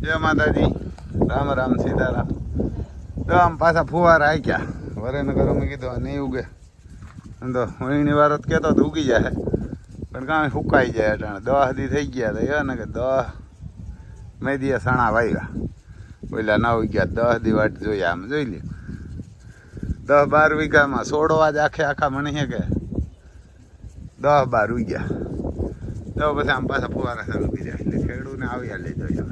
જય માતાજી, રામ રામ સીતારામ. તો આમ પાછા ફુવારા આવી ગયા. વરેનગર અમે કીધું આ નહીં ઉગે તો વહીની વાર જ કહેતો તો ઉગી જાય, પણ કાંઈ સુકાઈ જાય. અટાણે 10 દી થઈ ગયા તો એ ને કે 10 મેદીએ સણા વાવ્યા, ઓલા ના ઉગ્યા. 10 દી વાટ જોઈએ, આમ જોઈ લે. 10-12 વીઘામાં છોડવા જ આખા મણીએ કે 10-12 ઉગ્યા. તો પછી આમ પાછા ફુવારા ચાલુ થઈ જાય. એટલે ખેડૂને આવ્યા લઈ જોઈએ.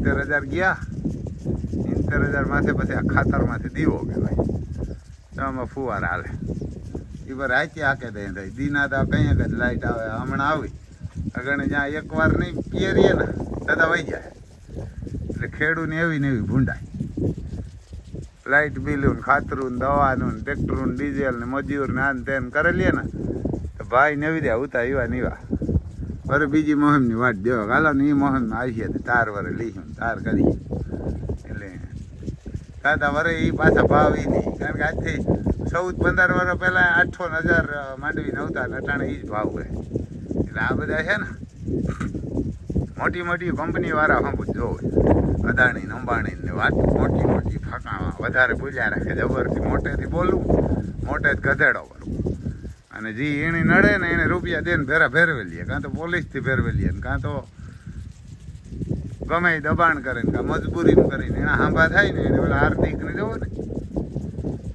70,000 ગયા, 70,000 માથે પછી આ ખાતરમાંથી દીવો કે ભાઈ તો આમાં ફુવારા હાલે. એ પર રાચી આકે દઈ થાય દીના તો કંઈક જ લાઇટ આવે. હમણાં આવી અગણે જ્યાં એકવાર નહીં પીરીએ ને દાદા વહી જાય. એટલે ખેડૂને એવી ને એવી ભૂંડાય. લાઇટ બિલું ખાતરું દવાનું ટ્રેક્ટરું ડીઝલ ને મજૂર ને આને તેન કરેલીએ ને તો ભાઈ નવી દે ઉતા એવા નીવા વરે બીજી મોહમની વાટ દેવા હાલો ને. એ મોહમમાં આવીએ તો તાર વરે લઈશું, તાર કરીએ. એટલે દાદા વરે એ પાછા ભાવ એ નહીં, કારણ કે આજથી 14-15 વર્ષ પહેલાં 800,000 માંડવી નહોતા ને અટાણે એ જ ભાવ હોય. એટલે આ બધા છે ને મોટી કંપનીવાળા હમ જોવે, અદાણી અંબાણી ને વાત મોટી ફાંકામાં વધારે બોલ્યા રાખે. જબરથી મોટેથી બોલવું, મોટે જ ગધેડો કરવું. અને જે એને નડે ને એને રૂપિયા દે ને ભેરવી લઈએ, કાં તો પોલીસથી ભેરવી લઈએ, કાં તો ગમે દબાણ કરે ને કાં મજબૂરી કરીને એના હાંભા થાય ને એને ઓલા હાર્દિકને જવો ને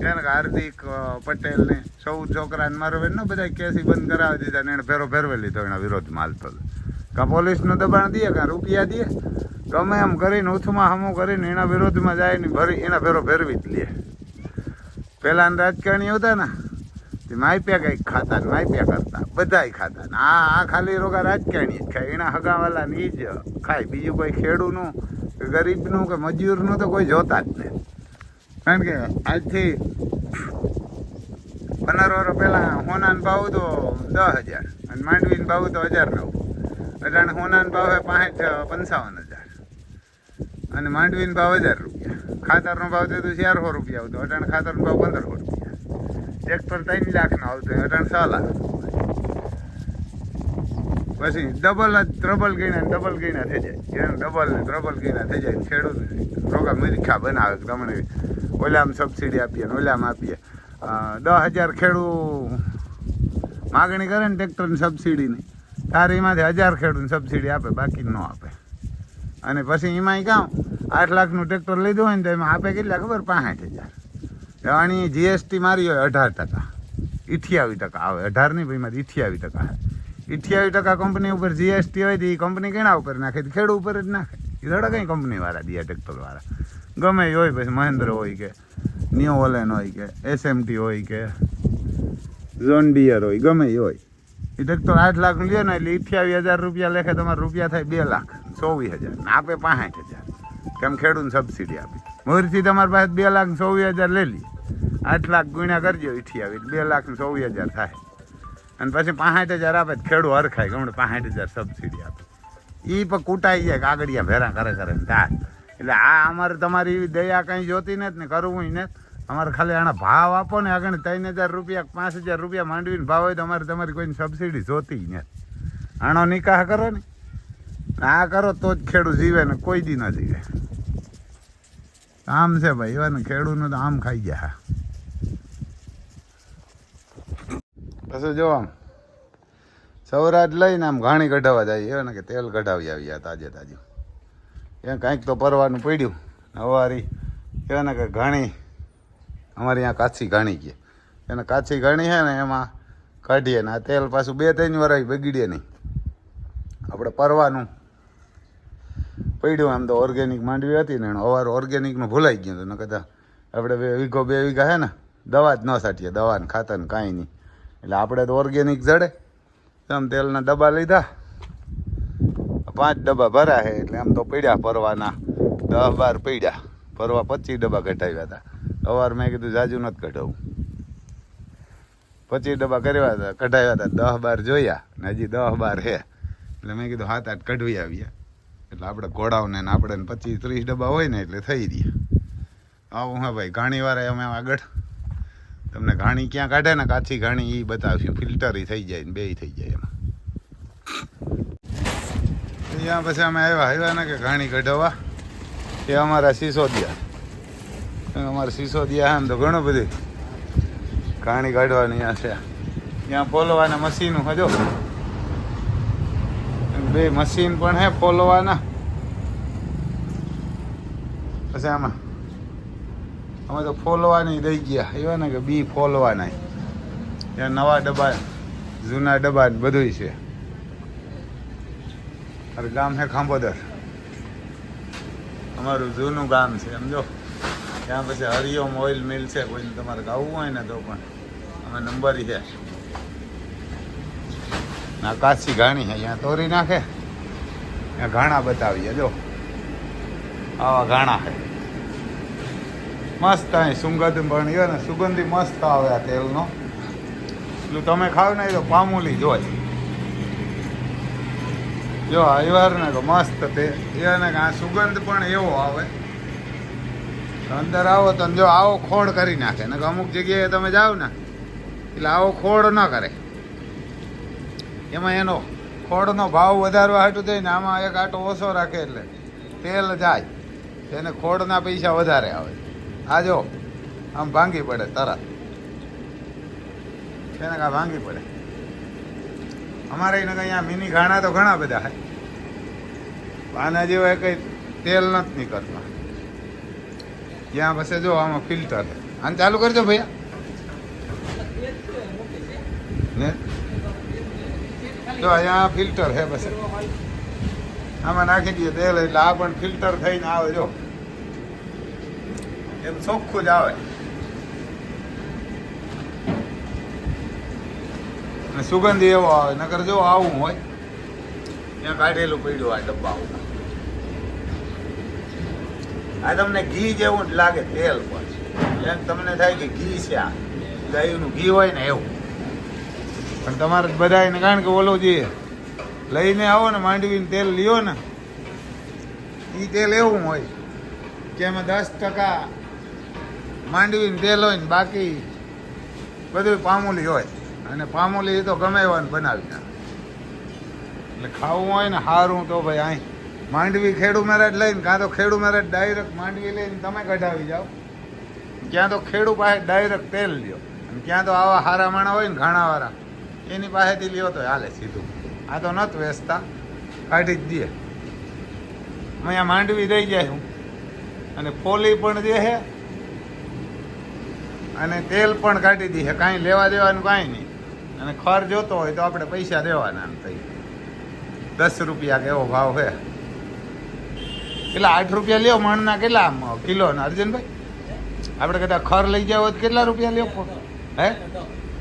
કારણ કે હાર્દિક પટેલ ને 14 છોકરાને મારવે ને બધા કેસી બંધ કરાવી દીધા ને એને ભેરવી લીધો. એના વિરોધમાં હાલતો કાં પોલીસનું દબાણ દે કાં રૂપિયા દે, ગમે એમ કરીને ઉથમાં હમું કરીને એના વિરોધમાં જાય ને ભરી એના ભેરવી જ લે. પહેલાં રાજકારણી હતા ને તે માયપ્યા કંઈક ખાતા ને માયપ્યા કરતા બધાય ખાતા ને આ ખાલી રોગા રાજકારણી જ ખાય. એના હગાવાલાને એ જ ખાય, બીજું કોઈ ખેડૂનું કે ગરીબનું કે મજૂરનું તો કોઈ જોતા જ નહીં. કારણ કે આજથી 15 વર્ષ પહેલાં હોનાનો ભાવ તો 10,000 અને માંડવીનો ભાવ તો 1,009. અટાણે હોનાનો ભાવ છે 55,000 અને માંડવીનો ભાવ 1,000 રૂપિયા. ખાતરનો ભાવ તો 400 રૂપિયા આવતો, અટાણે ખાતરનો ભાવ 1,500 રૂપિયા. ટ્રેક્ટર 3 લાખનો આવતો, અટાણે 6 લાખ. પછી ટ્રબલ ગણ્યા થઈ જાય. ડબલ ને ટ્રબલ ગણ્યા થઈ જાય. ખેડૂત રોગા મીઠા બનાવે તમને ઓલામાં સબસિડી આપીએ ને ઓલામાં આપીએ. 10,000 ખેડૂત માગણી કરે ને ટ્રેક્ટરની સબસિડીની, તારે એમાંથી 1,000 ખેડૂતને સબસિડી આપે, બાકી ન આપે. અને પછી એમાંય કામ 8 લાખનું ટ્રેક્ટર લીધું હોય ને તો એમાં આપે કેટલા ખબર? 65,000. આની જીએસટી મારી હોય 18%, 28% આવે. 18 નહીં ભાઈ, મારી 28% આવે. 28% કંપની ઉપર જીએસટી હોય તો એ કંપની કેના ઉપર નાખે? ખેડૂત ઉપર જ નાખે. એ થોડા કંઈ કંપનીવાળા દે, ટ્રેક્ટરવાળા ગમે એ હોય. પછી મહેન્દ્ર હોય કે ન્યુ ઓલેન હોય કે SMT હોય કે ઝોન ડિયર હોય, ગમે એ હોય. એ ટ્રેક્ટર 8 લાખનું લે ને એટલે 28,000 રૂપિયા લેખે તમારા રૂપિયા થાય 2,24,000 ને આપે 65,000. કેમ? ખેડૂતને સબસિડી આપી. મોરથી તમારી પાસે 2,24,000 લઈ લે, 8 લાખ ગુણ્યા કરજો 28, 2,24,000 થાય. અને પછી 65,000 આપે ખેડૂત હરખાય, ગમે 65,000 સબસિડી આપે. એ પણ કૂટાઈ જાય, કાગળિયા ભેરા કરે ને તાર. એટલે આ અમારે તમારી એવી દયા કંઈ જોતી નથી ને કરવું ને. અમારે ખાલી આના ભાવ આપો ને, આગળ 3,000 રૂપિયા 5,000 રૂપિયા માંડવીને ભાવ હોય તો અમારે તમારી કોઈની સબસિડી જોતી નથી. આનો નિકાહ કરો ને, આ કરો તો જ ખેડૂત જીવે ને કોઈ દી ન જીવે. આમ છે ભાઈ, એવા ને ખેડૂતનું તો આમ ખાઈ ગયા. પછી જો આમ સૌરાષ્ટ્ર લઈને આમ ઘાણી કઢાવવા જાય એવા ને કે તેલ કઢાવી આવ્યા તાજે તાજું. એ કાંઈક તો પરવાનું પડ્યું. હવારી એવા ને કે ઘાણી અમારે અહીંયા કાચી ઘાણી કહે એને. કાચી ઘાણી છે ને એમાં કાઢીએ ને આ તેલ પાછું 2-3 વર્ષ બગીડે નહીં. આપણે પરવાનું પડ્યું. આમ તો ઓર્ગેનિક માંડવી હતી ને અવાર ઓર્ગેનિકનું ભૂલાઈ ગયું હતું. ને કદાચ આપણે 2 વીઘા છે ને દવા જ ન છાંટીએ, દવા ને ખાતર ને કાંઈ નહીં. એટલે આપણે તો ઓર્ગેનિક જડે. આમ તેલના ડબ્બા લીધા, 5 ડબ્બા ભરા છે. એટલે આમ તો પડ્યા પરવાના 10-12 પડ્યા. પરવા 25 ડબ્બા કઢાવ્યા હતા. અવાર મેં કીધું જાજુ નથી કઢાવું. 25 ડબ્બા કઢાવ્યા હતા, 10-12 જોયા ને હજી 10-12 છે. એટલે મેં કીધું 7-8 કઢવી આવ્યા. એટલે આપણે ઘોડાવને ને આપણે 25-30 ડબ્બા હોય ને એટલે થઈ રહી. આવું હા ભાઈ, ઘાણીવાળા અમે આગળ તમને ઘાણી ક્યાં કાઢે ને કાચી ઘાણી એ બતાવશું. ફિલ્ટર થઈ જાય ને બે થઈ જાય એમાં. ત્યાં પછી અમે આવ્યા ને કે ઘાણી કઢાવવા એ અમારા સિસોદિયા. અમારે સિસોદિયા ને તો ઘણું બધું ઘાણી કાઢવાની ત્યાં છે. ત્યાં ફોલવાના મશીનો હજો 2 મશીન પણ હે ફોલવાના. પછી આમાં અમે તો ફોલવાની દઈ ગયા એવા ને કે બી ફોલવાના. ત્યાં નવા ડબ્બા જૂના ડબ્બા બધું છે. અરે ગામ હે ખાંભોદર, અમારું જૂનું ગામ છે સમજો. ત્યાં પછી હરિઓમ ઓઇલ મિલ છે, કોઈને તમારે ગાવું હોય ને તો પણ અમે નંબર છે. ના કાચી ઘાણી છે, અહીંયા તોરી નાખે, ત્યાં ઘાણા બતાવીએ. જો આવા ઘાણા છે મસ્ત. અહીં સુગંધ પણ એ ને સુગંધી મસ્ત આવે આ તેલનો. એટલું તમે ખાવ ને એ તો પામુલી જોઈ. જો આવ્યા ને તો મસ્ત તે એને આ સુગંધ પણ એવો આવે. અંદર આવો તો જો આવો ખોડ કરી નાખે ને. અમુક જગ્યાએ તમે જાઓ ને એટલે આવો ખોડ ન કરે. એમાં એનો ખોડનો ભાવ વધારવા હાટું થઈને આમાં એક આટો ઓછો રાખે એટલે તેલ જાય, એને ખોડના પૈસા વધારે આવે. આ જો આમ ભાંગી પડે તરત, એને કાં ભાંગી પડે. અમારે એને અહીંયા મિની ઘાણા તો ઘણા બધા છે. આના જેવા કંઈ તેલ નથી નીકળતા. ત્યાં પછી જો આમાં ફિલ્ટર છે. આને ચાલુ કરજો ભૈયા ને. જો અહીંયા ફિલ્ટર છે, પછી આમાં નાખી દઈએ તેલ એટલે આ પણ ફિલ્ટર થઈને આવે. જો એમ ચોખ્ખું જ આવે. સુગંધ એવો આવે. નકર જો આવું હોય ત્યાં કાઢેલું પડ્યું આ ડબ્બા. આ તમને ઘી જેવું જ લાગે તેલ પણ. એમ તમને થાય કે ઘી છે, આ ગાયનું ઘી હોય ને એવું. પણ તમારે બધાને કારણ કે ઓલો જે લઈને આવો ને માંડવીને તેલ લ્યો ને એ તેલ એવું હોય કે એમાં 10% માંડવીને તેલ હોય ને બાકી બધું પામુલી હોય. અને પામોલી તો ગમે એવાનું બનાવી નાખે. એટલે ખાવું હોય ને સારું તો ભાઈ અહીં માંડવી ખેડૂ મેરેટ લઈને કાં તો ખેડૂ મેરેટ ડાયરેક્ટ માંડવી લઈને તમે કઢાવી જાઓ. ક્યાં તો ખેડૂ પાસે ડાયરેક્ટ તેલ લ્યો. અને ક્યાં તો આવા હારા માણા હોય ને ઘાણાવાળા એની પાસેથી લ્યો તો હાલે સીધું. આ તો નથી વેચતા, કાઢી જ દે. અહીંયા માંડવી દઈ જાય હું અને ફોલી પણ દે છે અને તેલ પણ કાઢી દે છે. કાંઈ લેવા દેવાનું કાંઈ નહીં. અને ખર જોતો હોય તો આપણે પૈસા દેવાના એમ થઈ. 10 રૂપિયા કે એવો ભાવ છે. કેટલા 8 રૂપિયા લ્યો મણના? કેટલા કિલો ને અર્જુનભાઈ? આપણે કદાચ ખર લઈ જાવ તો કેટલા રૂપિયા લ્યો? હે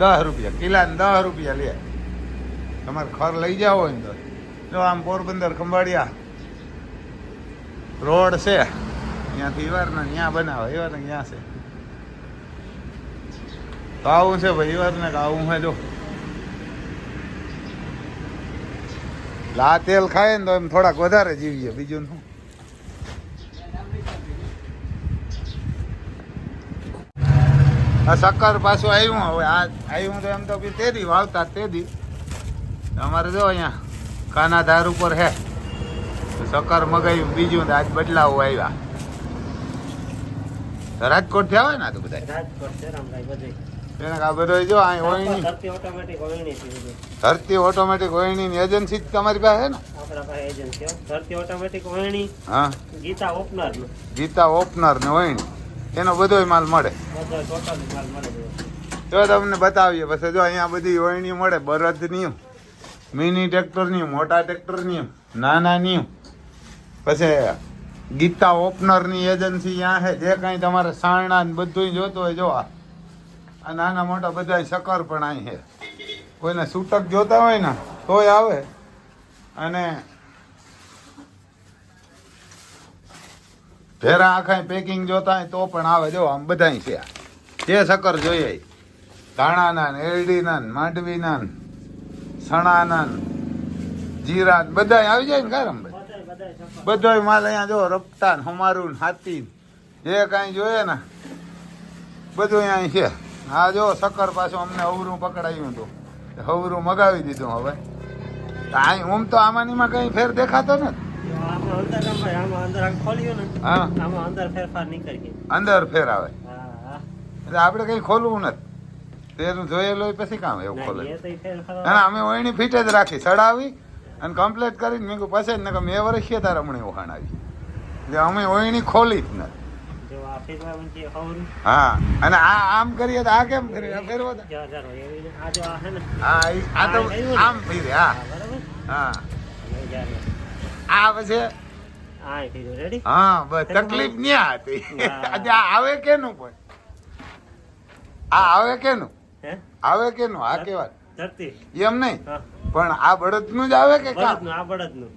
10 રૂપિયા કિલા ને 10 રૂપિયા લે. તમારે ખર લઈ જાવ હોય ને તો જો આમ પોરબંદર ખંભાળિયા રોડ છે, ત્યાંથી એવારના ત્યાં બનાવે. એવાને ત્યાં છે તો આવું છે ભાઈ. એવાને આવું છે. જો આ તેલ ખાય ને તો એમ થોડાક વધારે જીવીએ, બીજું શું. આ શક્કર પાછું આવ્યું. હવે આ આવ્યું તો એમ તો તેદી વાવતા તેદી. અમારે જો અહીંયા કાનાધાર ઉપર હે શક્કર મગાવ્યું બીજું. આજ બદલાવું આવ્યા. રાજકોટ થી આવે ને આ તો બધા બધો જો ધરતી ઓટોમેટિક વહીણી ની એજન્સી તમારી પાસે ને? ધરતી ઓટોમેટિક વહીણી. હા, ગીતા ઓપનર ને વહીણી એનો બધો માલ મળે. જો તમને બતાવીએ પછી. જો અહીંયા બધી વહીણી મળે. બળદની, મિની ટ્રેક્ટરની, મોટા ટ્રેક્ટરની, નાનાની. પછી ગીતા ઓપનરની એજન્સી ત્યાં છે. જે કાંઈ તમારે સારણા બધું જોતું હોય જો આ નાના મોટા બધા શક્કર પણ અહીં છે. કોઈને છૂટક જોતા હોય ને તોય આવે. અને ભેરા આખા પેકિંગ જોતા હોય તો પણ આવે. જો આમ બધા છે. જે શક્કર જોઈએ ધાણાના ને એરડીના ને માંડવીના ને સણાના ને જીરા બધા આવી જાય ને કારમભાઈ. બધો માલ અહીંયા જો રપટા હમારું હાથી જે કાંઈ જોઈએ ને બધું અહીં છે. હા જો શક્કર પાછું અમને હવરું પકડાયું હતું, હવરું મગાવી દીધું. હવે ઓમ તો આમાંનીમાં કઈ ફેર દેખાતો ને આમાં અંદર ભાઈ આમાં અંદર આમ ખોલ્યું ને હા આમાં અંદર ફેરફાર નહીં કરીએ. અંદર ફેર આવે હા હા એટલે આપણે કઈ ખોલવું નથી તેનું જોયેલું હોય પછી કામ એવું ખોલે એ તો ફેરફાર ના ના, અમે ઓયણી ફીટ જ રાખી ચડાવી અને કમ્પ્લીટ કરીને મેં કહ્યું પછી ને મેં વર્ષ છે તાર હમણાં ઓહાણ આવી એટલે અમે ઓયણી ખોલી જ નથી. જો આ ફેરવા જે ખવરું હા અને આ આમ કરીએ તો આ કેમ કરીએ આ ફેરવો તો? જો જરો એવી આ જો આ હે ને આ તો આમ ફીરે હા બરાબર હા હવે જાને આ પછી આ ફેરવું રેડી. હા બસ તકલીફ ન્યા હતી. આજે આ આવે કેનું પણ આ આવે કેનું હે આવે કેનું આ કેવા ધરતી એમ નહીં હા પણ આ બળદનું જ આવે કે કામ બળદનું આ બળદનું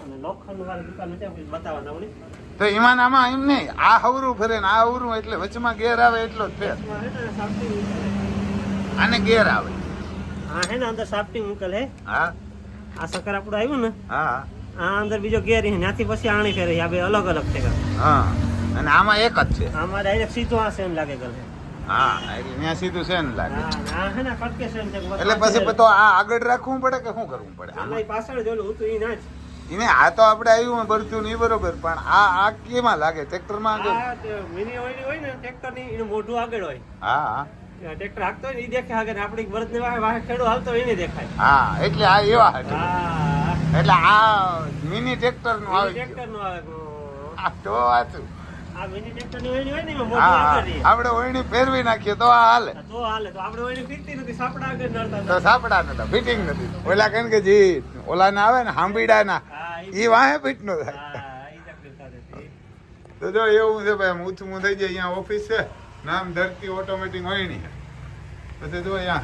અને લોખંડનું વાળી દુકાન છે બતાવવાના ઓલી તો એમાં ને આમાં એમ નહીં આ હવરું ફરે ને આ હવરું એટલે વચમાં ગેર આવે એટલો જ ફેર એમાં હે ને સાફ્ટિંગ આને ગેર આવે આ હે ને અંદર સાફ્ટિંગ મુકેલ હે હા આ સકર આપણું આવ્યું ને હા આ અંદર બીજો ગેર છે ત્યાંથી પછી આણી ફેરે આ બે અલગ અલગ છે હા અને આમાં એક જ છે આમાં ડાયરેક્ટ સીધો આ સેન લાગે ગલે હા એટલે ત્યાં સીધું છે ને લાગે હા હે ને કટકે સેન છે એટલે પછી તો આ આગળ રાખવું પડે કે શું કરવું પડે આમાં પાછળ જોલું હતું ઈ ના જ એને આ તો આપણે આવ્યું બરતું નહીં બરોબર પણ આ કેમાં લાગે ટ્રેક્ટરમાં આગળ આ મિની ઓઈલી હોય ને ટ્રેક્ટર ની એનું મોઢું આગળ હોય હા હા ટ્રેક્ટર હાંકતો હોય ને ઈ દેખે આગળ આપણી બળદ ને વાહે ખેડો હાલતો હોય એને દેખાય હા એટલે આ એવા હતું હા એટલે આ મિની ટ્રેક્ટર નું આવી ટ્રેક્ટર ગયું નું આવે આ તો વાતું આ મિની ટ્રેક્ટર ની ઓઈલી હોય ને એમાં મોઢું હા આગળ રહે આપણે ઓયણી ફેરવી નાખીએ તો આ હાલે તો હાલે તો આપણે ઓઈલી ફીરતી નથી સાપડા આગળ નડતા તો સાપડા નતા ફિટિંગ નથી ઓલા કેમ કે જી ઓલા ના આવે ને હાંભીડા ના હા ઈ વાહે ફિટ નો થાય હા ઈ તકલીફ થાય તો જો એવું છે ભાઈ ઊંચું થઈ જાય અહીંયા ઓફિસ છે નામ ધરતી ઓટોમેટિક ઓયણી પછી જો અહીંયા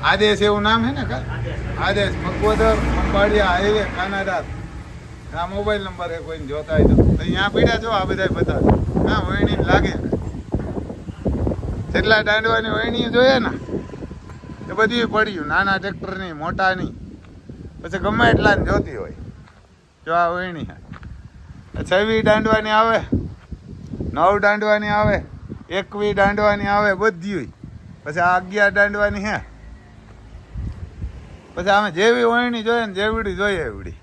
આદેશ એવું નામ હે ને આદેશ મકવદર ખંભાળિયા હાઈવે કાનાડા આ મોબાઈલ નંબર એ કોઈને જોતા હોય તો અહીંયા પીડ્યા જો આ બધા બતાવે હા વહેણી લાગે જેટલા દાંડવાની વહેણી જોઈએ ને એ બધી પડ્યું નાના ટ્રેક્ટરની મોટાની પછી ગમે એટલા ને જોતી હોય જો આ વહેણી 26 દાંડવાની આવે 9 દાંડવાની આવે 21 દાંડવાની આવે બધી પછી આ 11 દાંડવાની હે પછી આમે જેવી વહેણી જોઈએ ને જેવડી જોઈએ એવડી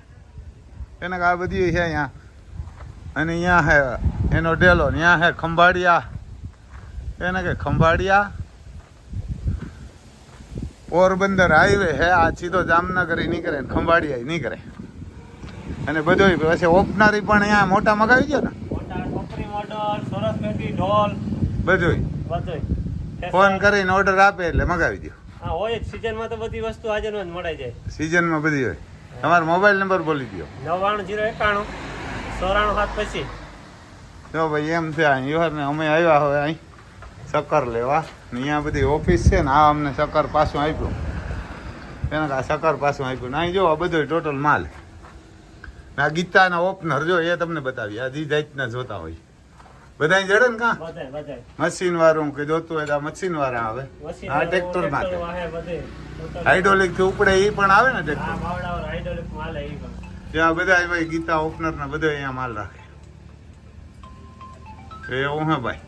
એને આ બધી છે અહીંયા અને અહીંયા હે એનો ડેલો ત્યાં હે ખંભાળિયા એને કે ખંભાળિયા પોરબંદર હાઈવે હે આ સીધો જામનગર નીકળે ને ખંભાળિયા નીકળે અને બધું પછી ઓપનારી પણ અહીંયા મોટા મગાવી ગયો ને મોટા ટોપરી મોડલ સરસ પેટી ઢોલ બધું બધુંય ફોન કરીને ઓર્ડર આપે એટલે મગાવી દો હા હોય જ સીઝનમાં તો બધી વસ્તુ હાજર જ મળાઈ જાય સિઝનમાં બધી હોય તમારો મોબાઈલ નંબર બોલી દો 99 091 94 7 પછી જો ભાઈ એમ છે અહીં ને અમે આવ્યા હવે અહીં શક્કર લેવા ને અહીંયા બધી ઓફિસ છે ને આ અમને શક્કર પાછું આપ્યું એને આ શક્કર પાછું આપ્યું ને અહીં જો આ બધો ટોટલ માલ ને આ ગીતાના ઓપનર જો એ તમને બતાવી આ જી જાતના જોતા હોય બધા જડે ને કાં બધાય મશીન વાળું કે જોતું હોય તો આ મશીન વાળા આવે આ ટ્રેક્ટર માટે વાહે બધે હાઇડ્રોલિક થી ઉપડે એ પણ આવે ને આ ટ્રેક્ટર બાવડાઓ હાઇડ્રોલિક માલ એ પણ ત્યાં બધા ભાઈ ગીતા ઓપનર ના બધા અહીંયા માલ રાખે એવું હે ભાઈ